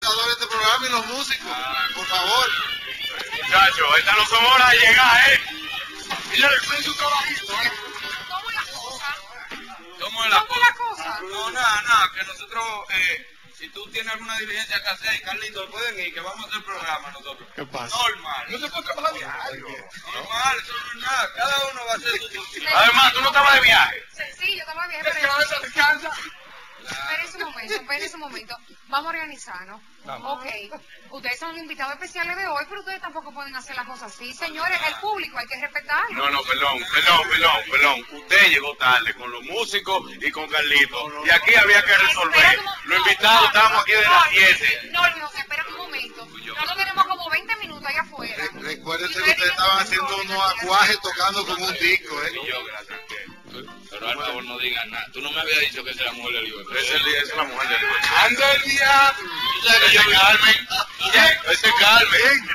presentadores de este programa y los músicos. Por favor. Muchachos, estas no son horas de llegar, Mira, soy su trabajito, ¿Cómo es la cosa? ¿Cómo es la cosa? No, nada, que nosotros, si tú tienes alguna diligencia que hacer, Carlitos, pueden ir, que vamos a hacer programa nosotros. ¿Qué pasa? Normal. No se puede trabajar diario. Normal, eso no es nada. Cada uno va a hacer su... Además, tú no estabas de viaje. Sí, yo estaba de viaje, Descansa, descansa. Esperen ese momento. Vamos a organizarnos. Ok. Ustedes son los invitados especiales de hoy, pero ustedes tampoco pueden hacer las cosas así. Señores, el público hay que respetarlo. No, perdón. Usted llegó tarde con los músicos y con Carlitos. Y aquí había que resolver. Los invitados estábamos aquí de las 7. No, espera un momento. Nosotros tenemos como 20 minutos allá afuera. Recuérdense que ustedes estaban haciendo unos acuajes tocando con un disco, Y yo, gracias. Pero al favor no digas nada. Tú no me habías dicho que esa es la mujer del libro. Esa es la mujer del libro. Anda el día. Ese Carmen. Ese Carmen.